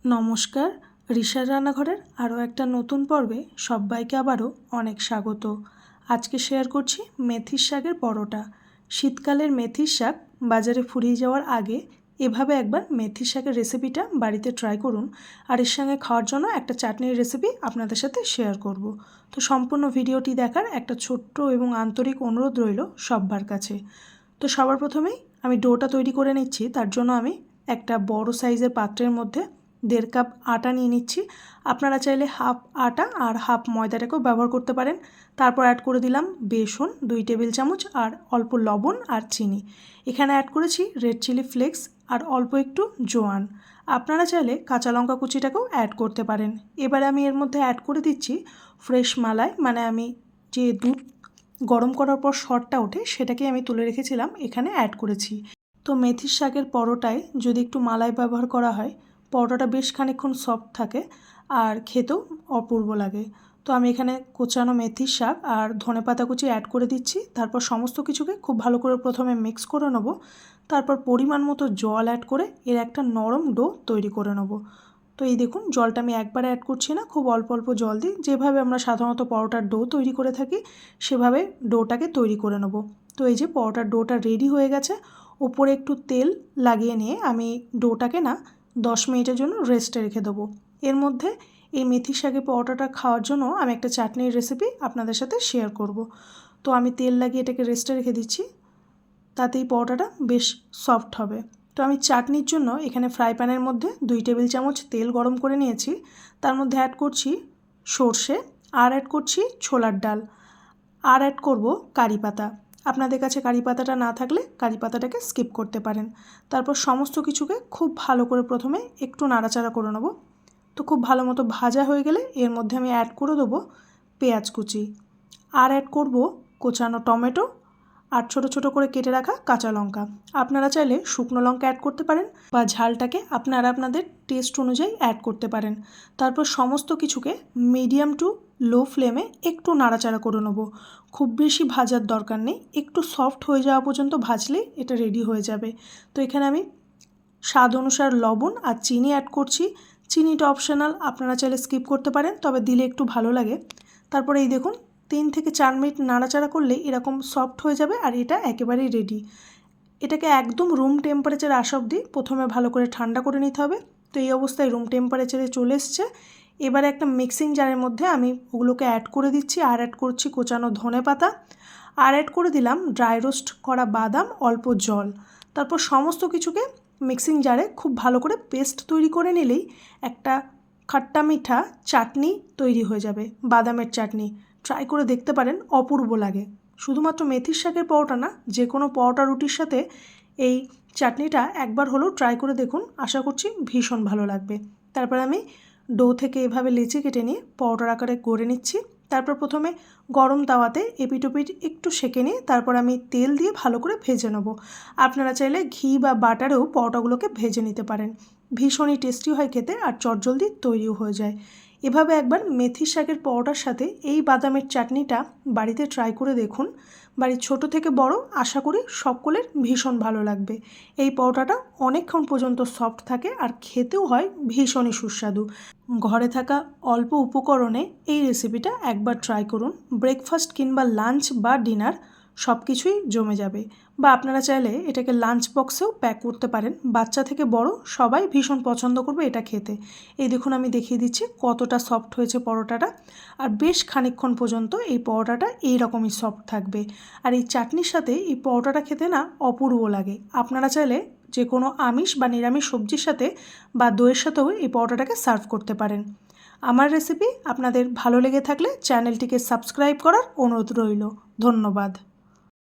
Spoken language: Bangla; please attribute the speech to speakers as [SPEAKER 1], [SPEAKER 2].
[SPEAKER 1] নমস্কার, রিশার রান্নাঘরের আরও একটা নতুন পর্বে সবাইকে আবারও অনেক স্বাগত। আজকে শেয়ার করছি মেথির শাকের পরোটা। শীতকালের মেথির শাক বাজারে ফুরিয়ে যাওয়ার আগে এভাবে একবার মেথির শাকের রেসিপিটা বাড়িতে ট্রাই করুন। আর এর সঙ্গে খাওয়ার জন্য একটা চাটনির রেসিপি আপনাদের সাথে শেয়ার করব। তো সম্পূর্ণ ভিডিওটি দেখার একটা ছোট্ট এবং আন্তরিক অনুরোধ রইল সবার কাছে। তো সবার প্রথমেই আমি ডোটা তৈরি করে নিচ্ছি। তার জন্য আমি একটা বড় সাইজের পাত্রের মধ্যে 1.5 কাপ আটা নিয়ে নিচ্ছি। আপনারা চাইলে হাফ আটা আর হাফ ময়দাটাকেও ব্যবহার করতে পারেন। তারপর অ্যাড করে দিলাম বেসন 2 টেবিল চামচ আর অল্প লবণ আর চিনি। এখানে অ্যাড করেছি রেড চিলি ফ্লেক্স আর অল্প একটু জোয়ান। আপনারা চাইলে কাঁচা লঙ্কা কুচিটাকেও অ্যাড করতে পারেন। এবারে আমি এর মধ্যে অ্যাড করে দিচ্ছি ফ্রেশ মালাই, মানে আমি যে দুধ গরম করার পর সরটা ওঠে সেটাকে আমি তুলে রেখেছিলাম, এখানে অ্যাড করেছি। তো মেথির শাকের পরোটায় যদি একটু মালাই ব্যবহার করা হয়, পরোটাটা বেশ খানিকক্ষণ সফট থাকে আর খেতেও অপূর্ব লাগে। তো আমি এখানে কোচানো মেথির শাক আর ধনেপাতা কুচি অ্যাড করে দিচ্ছি। তারপর সমস্ত কিছুকে খুব ভালো করে প্রথমে মিক্স করে নেব। তারপর পরিমাণ মতো জল অ্যাড করে এর একটা নরম ডো তৈরি করে নেব। তো এই দেখুন, জলটা আমি একবারে অ্যাড করছি না, খুব অল্প অল্প জল দিই। যেভাবে আমরা সাধারণত পরোটার ডো তৈরি করে থাকি সেভাবে ডোটাকে তৈরি করে নেব। তো এই যে পরোটার ডোটা রেডি হয়ে গেছে। ওপরে একটু তেল লাগিয়ে নিয়ে আমি ডোটাকে 10 মিনিটের জন্য রেস্টে রেখে দেবো। এর মধ্যে এই মেথি শাকের পরোটাটা খাওয়ার জন্য আমি একটা চাটনির রেসিপি আপনাদের সাথে শেয়ার করব। তো আমি তেল লাগিয়ে এটাকে রেস্টে রেখে দিচ্ছি, তাতেই পরোটাটা বেশ সফট হবে। তো আমি চাটনির জন্য এখানে ফ্রাই প্যানের মধ্যে 2 টেবিল চামচ তেল গরম করে নিয়েছি। তার মধ্যে অ্যাড করছি সর্ষে, আর অ্যাড করছি ছোলার ডাল, আর অ্যাড করব কারি পাতা। আপনাদের কাছে কারি পাতাটা না থাকলে কারি পাতাটাকে স্কিপ করতে পারেন। তারপর সমস্ত কিছুকে খুব ভালো করে প্রথমে একটু নাড়াচাড়া করে নেব। তো খুব ভালো মতো ভাজা হয়ে গেলে এর মধ্যে আমি অ্যাড করে দেবো পেঁয়াজ কুচি, আর অ্যাড করব কোচানো টমেটো আর ছোট ছোট করে কেটে রাখা কাঁচা লঙ্কা। আপনারা চাইলে শুকনো লঙ্কা অ্যাড করতে পারেন বা ঝালটাকে আপনারা আপনাদের টেস্ট অনুযায়ী অ্যাড করতে পারেন। তারপর সমস্ত কিছুকে মিডিয়াম টু লো ফ্লেমে একটু নাড়াচাড়া করে নেব। খুব বেশি ভাজার দরকার নেই, একটু সফট হয়ে যাওয়া পর্যন্ত ভাজলেই এটা রেডি হয়ে যাবে। তো এখানে আমি স্বাদ অনুসার লবণ আর চিনি অ্যাড করছি। চিনিটা অপশনাল, আপনারা চাইলে স্কিপ করতে পারেন, তবে দিলে একটু ভালো লাগে। তারপরে এই দেখুন, 3 থেকে 4 মিনিট নাড়াচাড়া করলে এরকম সফট হয়ে যাবে আর এটা একেবারেই রেডি। এটাকে একদম রুম টেম্পারেচারে আসা অবধি প্রথমে ভালো করে ঠান্ডা করে নিতে হবে। তো এই অবস্থায় রুম টেম্পারেচারে চলে এসছে। এবারে একটা মিক্সিং জারের মধ্যে আমি ওগুলোকে অ্যাড করে দিচ্ছি। আর অ্যাড করছি কোচানো ধনেপাতা, আর অ্যাড করে দিলাম ড্রাই রোস্ট করা বাদাম, অল্প জল। তারপর সমস্ত কিছুকে মিক্সিং জারে খুব ভালো করে পেস্ট তৈরি করে নিলেই একটা খাট্টা মিঠা চাটনি তৈরি হয়ে যাবে, বাদামের চাটনি। ট্রাই করে দেখতে পারেন, অপূর্ব লাগে। শুধুমাত্র মেথির শাকের পরোটা না, যে কোনো পরোটা রুটির সাথে এই চাটনিটা একবার হলেও ট্রাই করে দেখুন, আশা করছি ভীষণ ভালো লাগবে। তারপর আমি ডো থেকে এভাবে লেচি কেটে নিয়ে পরোটার আকারে গড়ে নিচ্ছি। তারপর প্রথমে গরম তাওয়াতে এপিটোপিট একটু সেঁকে নিয়ে তারপর আমি তেল দিয়ে ভালো করে ভেজে নেব। আপনারা চাইলে ঘি বা বাটারেও পরোটাগুলোকে ভেজে নিতে পারেন। ভীষণই টেস্টি হয় খেতে আর চটজলদি তৈরিও হয়ে যায়। এভাবে একবার মেথির শাকের পরোটার সাথে এই বাদামের চাটনিটা বাড়িতে ট্রাই করে দেখুন। বাড়ির ছোট থেকে বড় আশা করি সকলের ভীষণ ভালো লাগবে। এই পরোটাটা অনেকক্ষণ পর্যন্ত সফট থাকে আর খেতেও হয় ভীষণই সুস্বাদু। ঘরে থাকা অল্প উপকরণে এই রেসিপিটা একবার ট্রাই করুন। ব্রেকফাস্ট কিংবা লাঞ্চ বা ডিনার সব কিছুই জমে যাবে। বা আপনারা চাইলে এটাকে লাঞ্চ বক্সেও প্যাক করতে পারেন। বাচ্চা থেকে বড় সবাই ভীষণ পছন্দ করবে এটা খেতে। এই দেখুন, আমি দেখিয়ে দিচ্ছি কতটা সফট হয়েছে পরোটাটা। আর বেশ খানিকক্ষণ পর্যন্ত এই পরোটাটা এইরকমই সফট থাকবে। আর এই চাটনির সাথে এই পরোটাটা খেতে অপূর্ব লাগে। আপনারা চাইলে যে কোনো আমিষ বা নিরামিষ সবজির সাথে বা দইয়ের সাথেও এই পরোটাটাকে সার্ভ করতে পারেন। আমার রেসিপি আপনাদের ভালো লেগে থাকলে চ্যানেলটিকে সাবস্ক্রাইব করার অনুরোধ রইল। ধন্যবাদ।